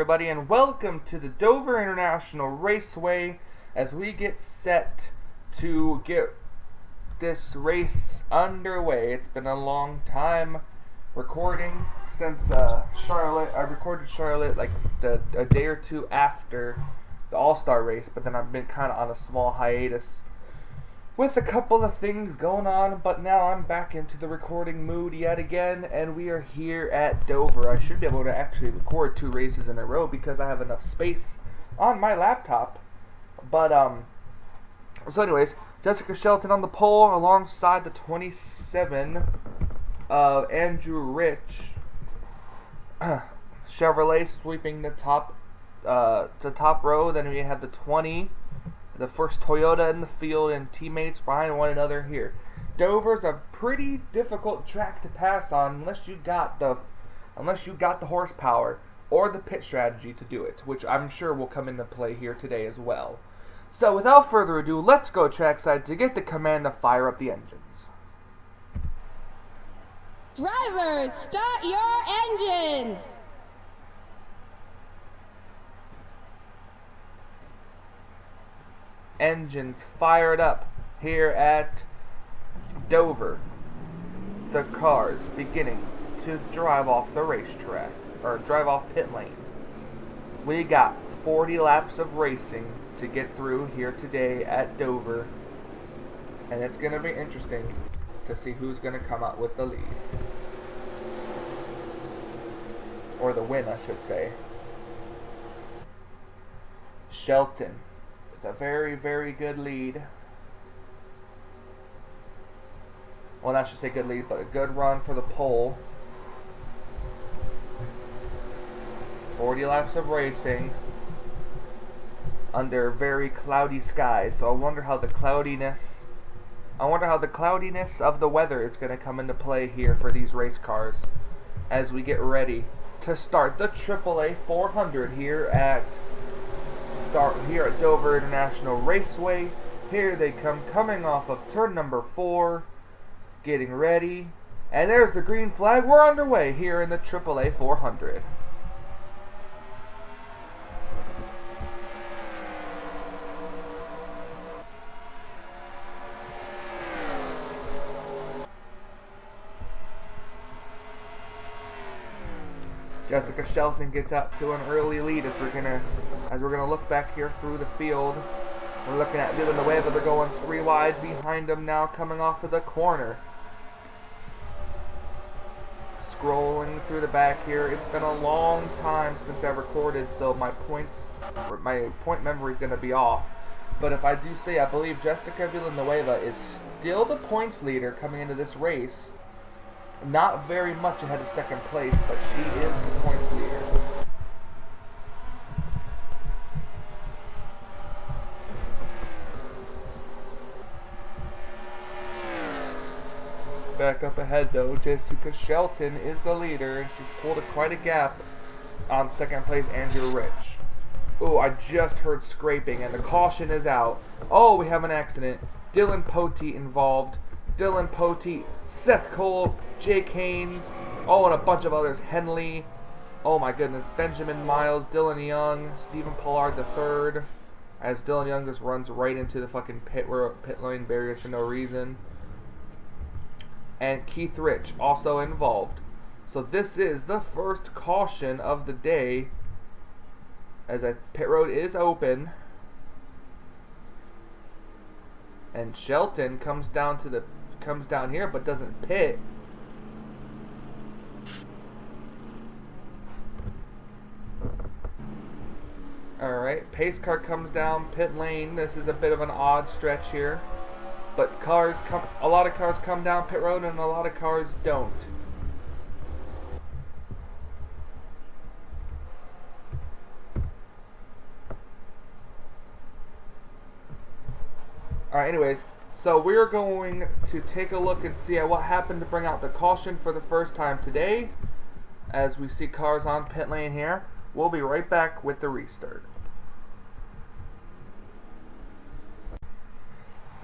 everybody, and welcome to the Dover International Raceway as we get set to get this race underway. It's been a long time recording since Charlotte. I recorded Charlotte like a day or two after the All-Star race, but then I've been kind of on a small hiatus with a couple of things going on, but now I'm back into the recording mood yet again, and we are here at Dover. I should be able to actually record 2 races in a row because I have enough space on my laptop. But, so anyways, Jessica Shelton on the pole alongside the 27 of Andrew Rich. Chevrolet sweeping the top row. Then we have the 20. The first Toyota in the field and teammates behind one another here. Dover's a pretty difficult track to pass on unless you got the horsepower or the pit strategy to do it, which I'm sure will come into play here today as well. So without further ado, let's go trackside to get the command to fire up the engines. Drivers, start your engines! Engines fired up here at Dover. The cars beginning to drive off the racetrack, or drive off pit lane. We got 40 laps of racing to get through here today at Dover, and it's going to be interesting to see who's going to come out with the lead. Or the win, I should say. Shelton. A very, very good lead. Well, not should say good lead, but a good run for the pole. 40 laps of racing under very cloudy skies. So I wonder how the cloudiness of the weather is going to come into play here for these race cars as we get ready to start the AAA 400 here at Dover International Raceway. Here they come, coming off of turn number 4, getting ready, and there's the green flag. We're underway here in the AAA 400. Jessica Shelton gets out to an early lead as we're gonna look back here through the field. We're looking at Budweiser. They're going 3 wide behind them now, coming off of the corner. Scrolling through the back here. It's been a long time since I recorded, so my point memory is gonna be off. But if I do say, I believe Jessica Villanueva is still the points leader coming into this race. Not very much ahead of second place, but she is the points leader. Back up ahead though, Jessica Shelton is the leader, and she's pulled quite a gap on second place Andrew Rich. Oh, I just heard scraping, and the caution is out. Oh, we have an accident. Dylan Poteet involved. Dylan Poteet, Seth Cole, Jake Haynes, oh, and a bunch of others. Henley, oh my goodness, Benjamin Miles, Dylan Young, Stephen Pollard III, as Dylan Young just runs right into the fucking pit lane barriers for no reason. And Keith Rich also involved. So this is the first caution of the day, as a pit road is open. And Shelton comes down here but doesn't pit. Alright, pace car comes down pit lane. This is a bit of an odd stretch here. But a lot of cars come down pit road and a lot of cars don't. Alright, anyways. So we're going to take a look and see at what happened to bring out the caution for the first time today. As we see cars on pit lane here. We'll be right back with the restart.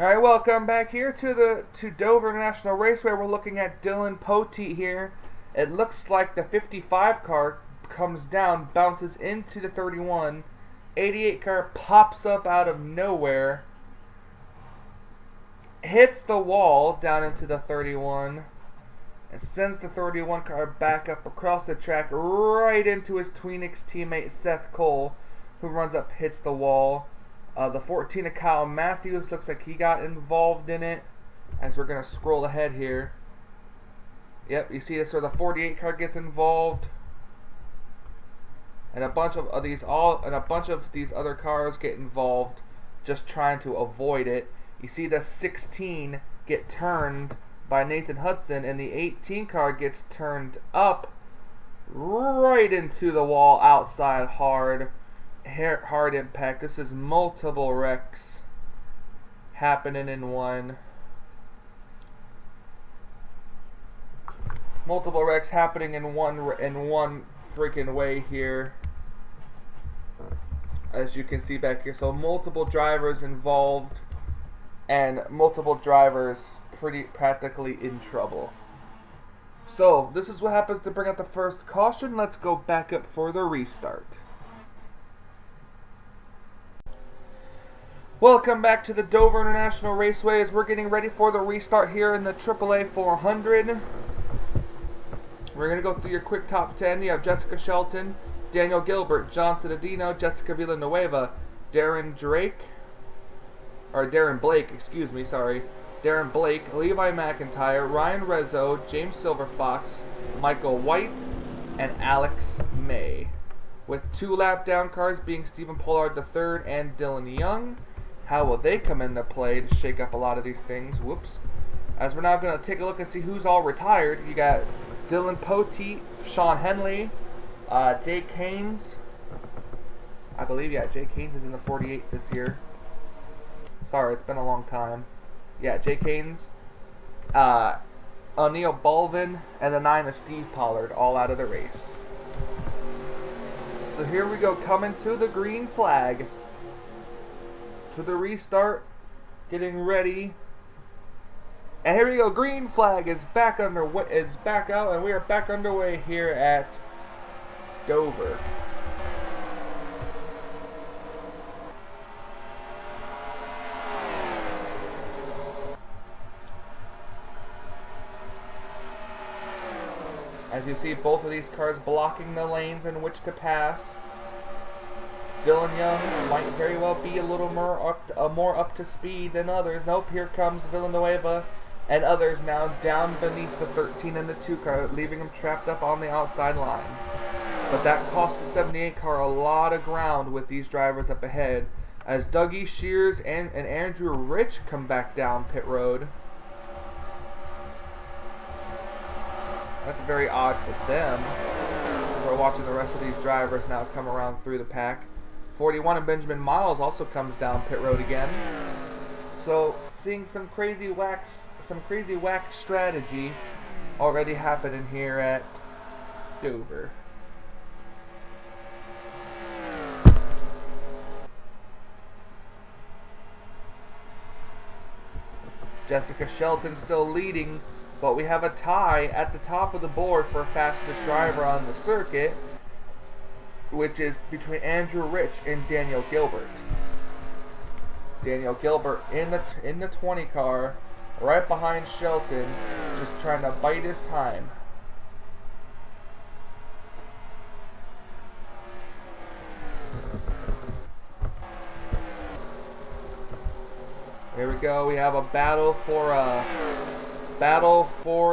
Alright, welcome back here to Dover International Raceway. We're looking at Dylan Poteet here. It looks like the 55 car comes down, bounces into the 31. 88 car pops up out of nowhere, hits the wall down into the 31, and sends the 31 car back up across the track right into his Tweenix teammate Seth Cole, who runs up, hits the wall. The 14 of Kyle Matthews looks like he got involved in it, as we're going to scroll ahead here. Yep, you see this where the 48 car gets involved, and a bunch of these other cars get involved, just trying to avoid it. You see the 16 get turned by Nathan Hudson, and the 18 car gets turned up right into the wall outside. Hard impact. This is multiple wrecks happening in one. Multiple wrecks happening in one freaking way here, as you can see back here. So multiple drivers involved, and multiple drivers practically in trouble. So this is what happens to bring out the first caution. Let's go back up for the restart. Welcome back to the Dover International Raceway as we're getting ready for the restart here in the AAA 400. We're going to go through your quick top 10. You have Jessica Shelton, Daniel Gilbert, John Cittadino, Jessica Villanueva, Darren Blake, Levi McIntyre, Ryan Rezzo, James Silverfox, Michael White, and Alex May. With 2 lap down cars being Stephen Pollard III and Dylan Young. How will they come into play to shake up a lot of these things? Whoops. As we're now going to take a look and see who's all retired. You got Dylan Poteet, Sean Henley, Jake Haynes. I believe, Jake Haynes is in the 48 this year. Sorry, it's been a long time. Yeah, Jake Haynes, O'Neal Balvin, and the 9 of Steve Pollard, all out of the race. So here we go, coming to the green flag. To the restart, getting ready. And here we go, green flag is back out, and we are back underway here at Dover. As you see, both of these cars blocking the lanes in which to pass. Dylan Young might very well be a little more up to speed than others. Nope, here comes Villanueva and others now down beneath the 13 and the 2 car, leaving them trapped up on the outside line. But that cost the 78 car a lot of ground with these drivers up ahead, as Dougie Shears and Andrew Rich come back down pit road. That's very odd for them. We're watching the rest of these drivers now come around through the pack. 41 and Benjamin Miles also comes down pit road again. So seeing some crazy whack strategy already happening here at Dover. Jessica Shelton still leading, but we have a tie at the top of the board for fastest driver on the circuit, which is between Andrew Rich and Daniel Gilbert. Daniel Gilbert in the 20 car, right behind Shelton, just trying to bite his time. Here we go. We have a battle for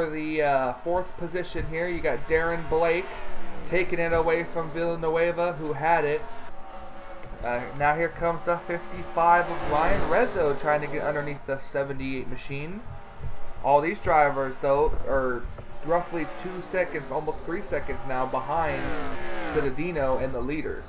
the 4th position here. You got Darren Blake taking it away from Villanueva, who had it. Now here comes the 55 of Ryan Rezzo trying to get underneath the 78 machine. All these drivers, though, are roughly 2 seconds, almost 3 seconds now behind Cittadino and the leaders.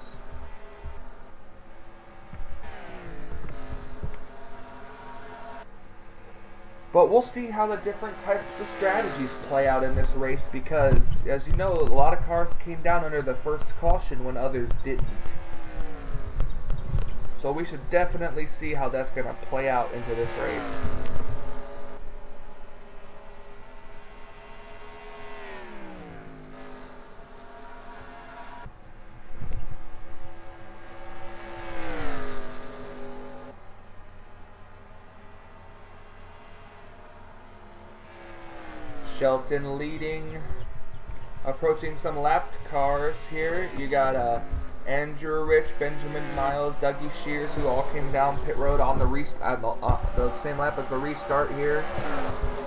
But we'll see how the different types of strategies play out in this race, because, as you know, a lot of cars came down under the first caution when others didn't. So we should definitely see how that's going to play out into this race. Shelton leading, approaching some lapped cars here. You got Andrew Rich, Benjamin Miles, Dougie Shears, who all came down pit road on the the same lap as the restart here.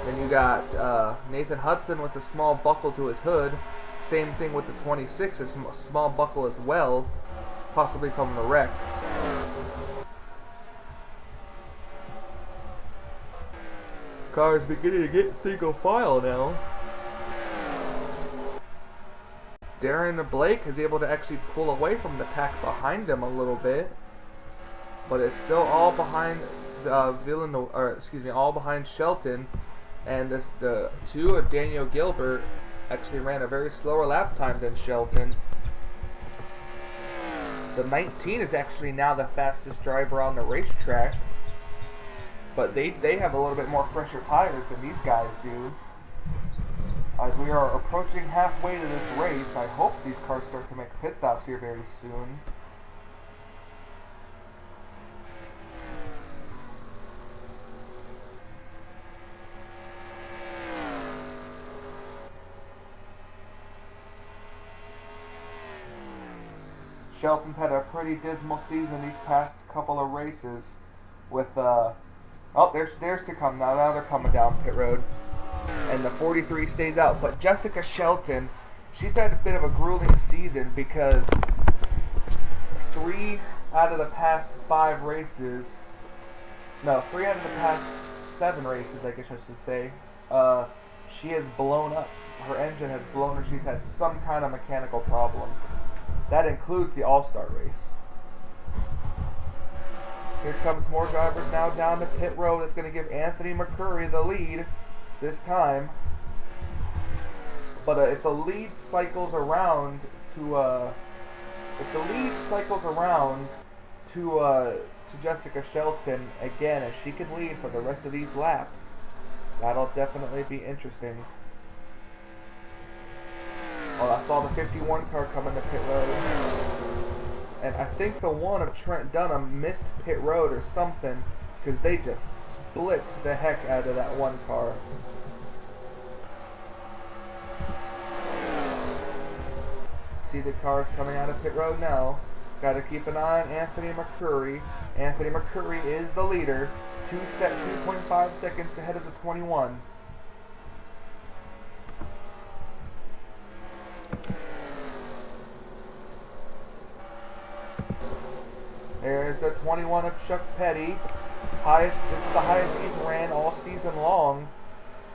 Then you got Nathan Hudson with a small buckle to his hood. Same thing with the 26, a small buckle as well, possibly from the wreck. Cars beginning to get single file now. Darren Blake is able to actually pull away from the pack behind him a little bit, but it's still all behind all behind Shelton, and the two of Daniel Gilbert actually ran a very slower lap time than Shelton. The 19 is actually now the fastest driver on the racetrack, but they have a little bit more fresher tires than these guys do. As we are approaching halfway to this race, I hope these cars start to make pit stops here very soon. Shelton's had a pretty dismal season these past couple of races with, oh, there's to come now. Now they're coming down pit road. And the 43 stays out. But Jessica Shelton, she's had a bit of a grueling season because 3 out of the past 7 races, I guess I should say, she has blown up. Her engine has blown her. She's had some kind of mechanical problem. That includes the All-Star race. Here comes more drivers now down the pit road. It's going to give Anthony McCurry the lead this time. But if the lead cycles around to Jessica Shelton again, if she can lead for the rest of these laps, that'll definitely be interesting. Oh, I saw the 51 car coming to pit road. And I think the one of Trent Dunham missed pit road or something, because they just split the heck out of that one car. See the cars coming out of pit road now. Got to keep an eye on Anthony McCurry. Anthony McCurry is the leader. 2.5 seconds ahead of the 21. There's the 21 of Chuck Petty. This is the highest he's ran all season long.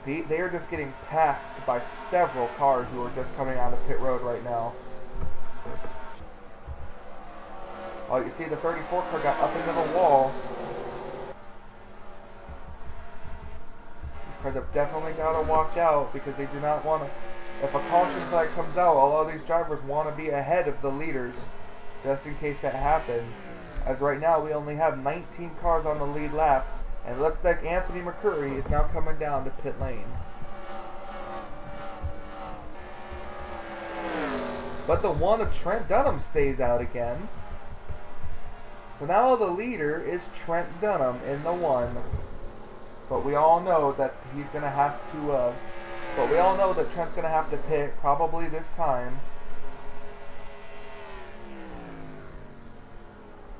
They are just getting passed by several cars who are just coming out of pit road right now. Oh, you see the 34 car got up into the wall. These cars have definitely got to watch out because they do not want to. If a caution flag comes out, all of these drivers want to be ahead of the leaders, just in case that happens. As right now, we only have 19 cars on the lead lap, and it looks like Anthony McCurry is now coming down to pit lane. But the one of Trent Dunham stays out again. So now the leader is Trent Dunham in the one. But we all know that he's going to have to, Trent's going to have to pit probably this time.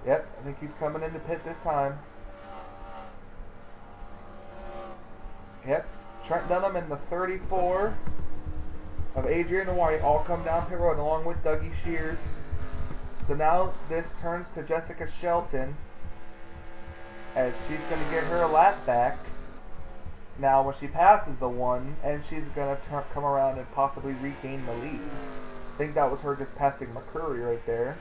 Yep, I think he's coming into pit this time. Yep, Trent Dunham and the 34 of Adrian White all come down pit road along with Dougie Shears. So now this turns to Jessica Shelton as she's going to get her lap back. Now when she passes the one, and she's going to come around and possibly regain the lead. I think that was her just passing McCurry right there.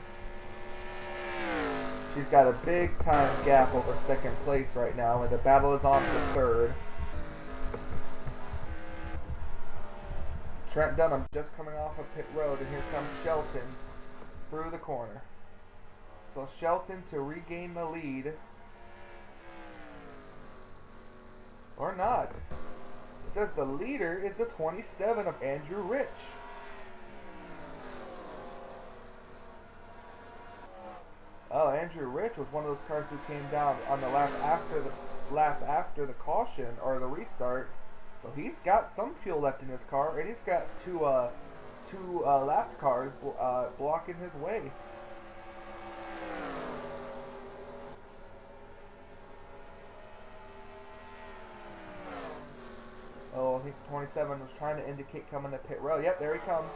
She's got a big time gap over second place right now, and the battle is on for third. Trent Dunham just coming off of pit road, and here comes Shelton through the corner. So Shelton to regain the lead. Or not. It says the leader is the 27 of Andrew Rich. Oh, Andrew Rich was one of those cars who came down on the lap after the caution or the restart. So he's got some fuel left in his car, and he's got two lapped cars blocking his way. Oh, I think 27 was trying to indicate coming to pit road. Yep, there he comes.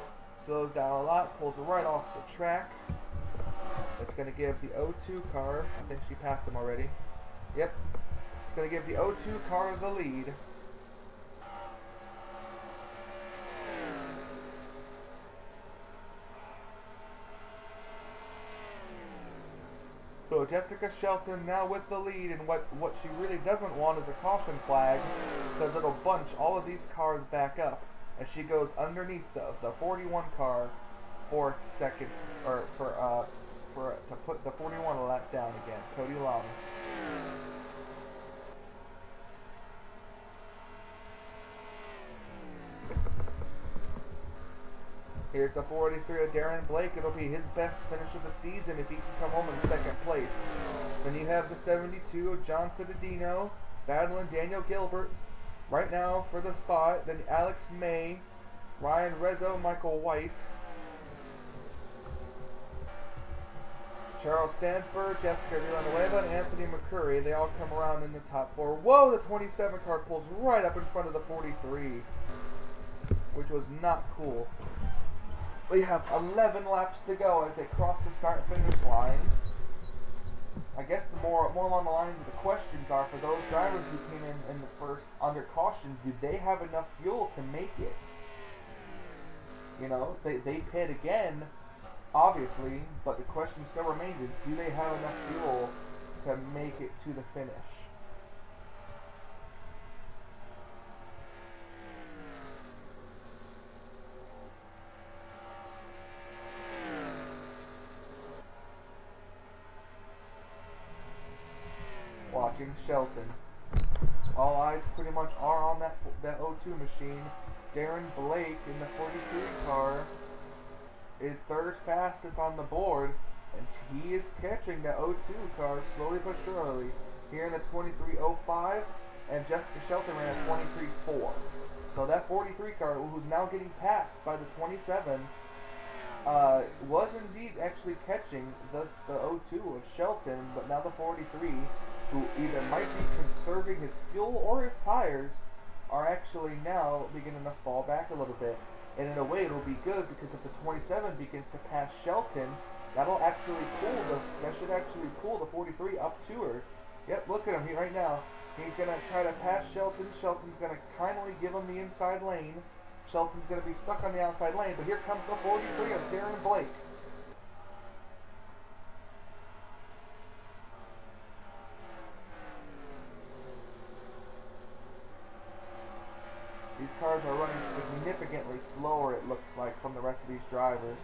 Slows down a lot, pulls right off the track. It's going to give the O2 car, I think she passed him already. Yep. It's going to give the O2 car the lead. So Jessica Shelton now with the lead, and what she really doesn't want is a caution flag, because it'll bunch all of these cars back up as she goes underneath the 41 car for second, or to put the 41 lap down again. Cody Long. Here's the 43 of Darren Blake. It'll be his best finish of the season if he can come home in second place. Then you have the 72 of John Cittadino battling Daniel Gilbert right now for the spot. Then Alex May, Ryan Rezzo, Michael White, Charles Sanford, Jessica Villanueva, and Anthony McCurry. They all come around in the top four. Whoa, the 27 car pulls right up in front of the 43, which was not cool. We have 11 laps to go as they cross the start-finish line. I guess the more along the lines of the questions are for those drivers who came in the first under caution, did they have enough fuel to make it? You know, they pit again, obviously, but the question still remains is, do they have enough fuel to make it to the finish? Watching Shelton. All eyes pretty much are on that O2 machine. Darren Blake in the 43 car is third fastest on the board, and he is catching the O2 car slowly but surely. Here in the 23.05, and Jessica Shelton ran a 23.4. So that 43 car, who's now getting passed by the 27, was indeed actually catching the O2 of Shelton, but now the 43, who either might be conserving his fuel or his tires, are actually now beginning to fall back a little bit. And in a way, it'll be good, because if the 27 begins to pass Shelton, that should actually pull the 43 up to her. Yep, look at him right now. He's gonna try to pass Shelton. Shelton's gonna kindly give him the inside lane. Shelton's gonna be stuck on the outside lane, but here comes the 43 of Darren Blake. These cars are running significantly slower, it looks like, from the rest of these drivers.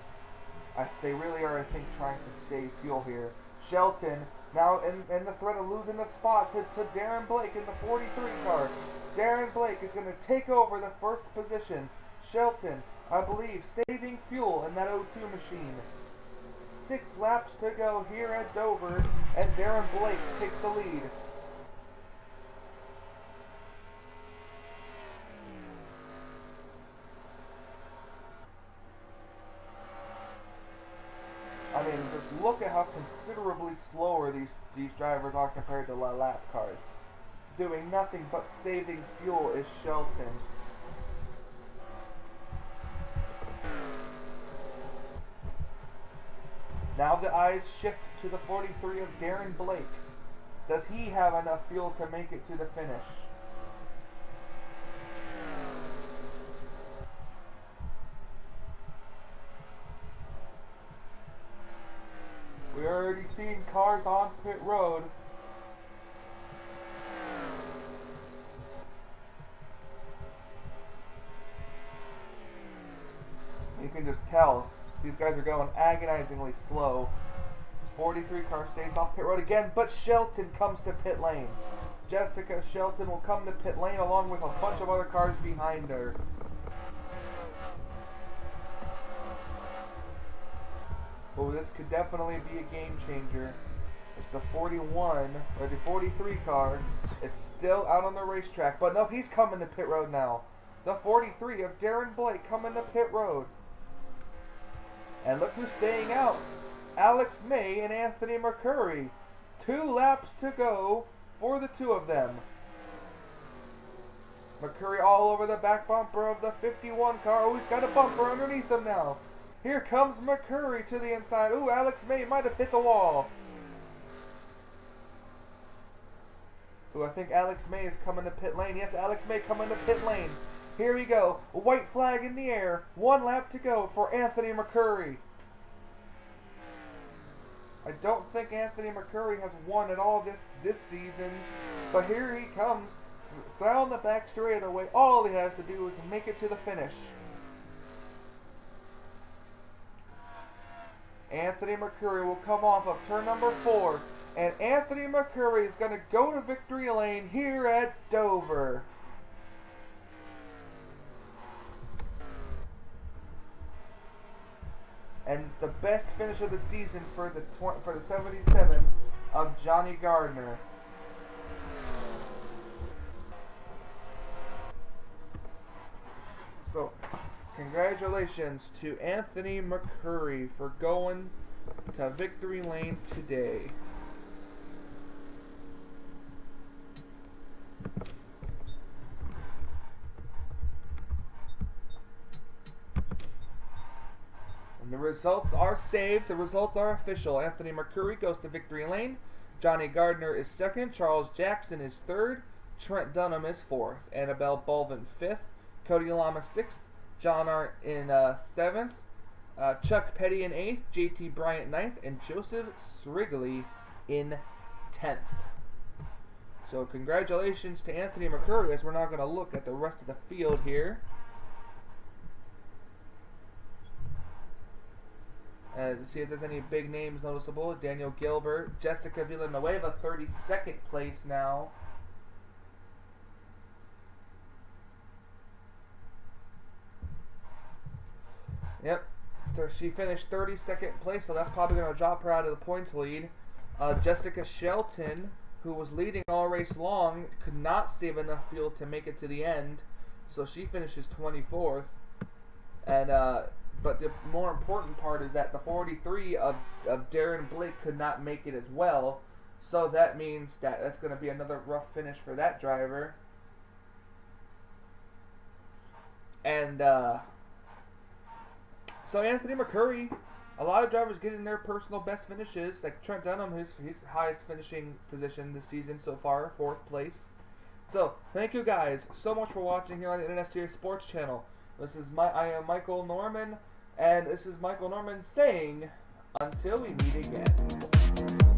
They really are, I think, trying to save fuel here. Shelton now in the threat of losing the spot to Darren Blake in the 43 car. Darren Blake is going to take over the first position. Shelton, I believe, saving fuel in that O2 machine. 6 laps to go here at Dover, and Darren Blake takes the lead. I mean, just look at how considerably slower these drivers are compared to lap cars. Doing nothing but saving fuel is Shelton. Now the eyes shift to the 43 of Darren Blake. Does he have enough fuel to make it to the finish? We already seen cars on pit road. You can just tell these guys are going agonizingly slow. 43 car stays off pit road again, but Shelton comes to pit lane. Jessica Shelton will come to pit lane along with a bunch of other cars behind her. Oh, this could definitely be a game changer. It's the 41, or the 43 car. Is still out on the racetrack. But nope, he's coming to pit road now. The 43 of Darren Blake coming to pit road. And look who's staying out. Alex May and Anthony McCurry. 2 laps to go for the two of them. McCurry all over the back bumper of the 51 car. Oh, he's got a bumper underneath him now. Here comes McCurry to the inside. Ooh, Alex May might have hit the wall. Ooh, I think Alex May is coming to pit lane. Yes, Alex May coming to pit lane. Here we go. A white flag in the air. 1 lap to go for Anthony McCurry. I don't think Anthony McCurry has won at all this season. But here he comes. Down the back straightaway. All he has to do is make it to the finish. Anthony McCurry will come off of turn number 4. And Anthony McCurry is going to go to victory lane here at Dover. And it's the best finish of the season for the 77 of Johnny Gardner. So, congratulations to Anthony McCurry for going to victory lane today. And the results are saved. The results are official. Anthony McCurry goes to victory lane. Johnny Gardner is 2nd. Charles Jackson is 3rd. Trent Dunham is 4th. Annabelle Bolvin 5th. Cody Lama 6th. John Arndt in 7th. Chuck Petty in 8th. JT Bryant 9th. And Joseph Srigley in 10th. So congratulations to Anthony McCurry, as we're now going to look at the rest of the field here. To see if there's any big names noticeable. Daniel Gilbert, Jessica Villanueva, 32nd place now. Yep, so she finished 32nd place, so that's probably going to drop her out of the points lead. Jessica Shelton, who was leading all race long, could not save enough fuel to make it to the end, so she finishes 24th. And but the more important part is that the 43 of Darren Blake could not make it as well, so that means that that's going to be another rough finish for that driver. And so Anthony McCurry, a lot of drivers getting their personal best finishes, like Trent Dunham, his highest finishing position this season so far, 4th place. So thank you guys so much for watching here on the NNSCRA Sports Channel. I am Michael Norman, and this is Michael Norman saying, until we meet again.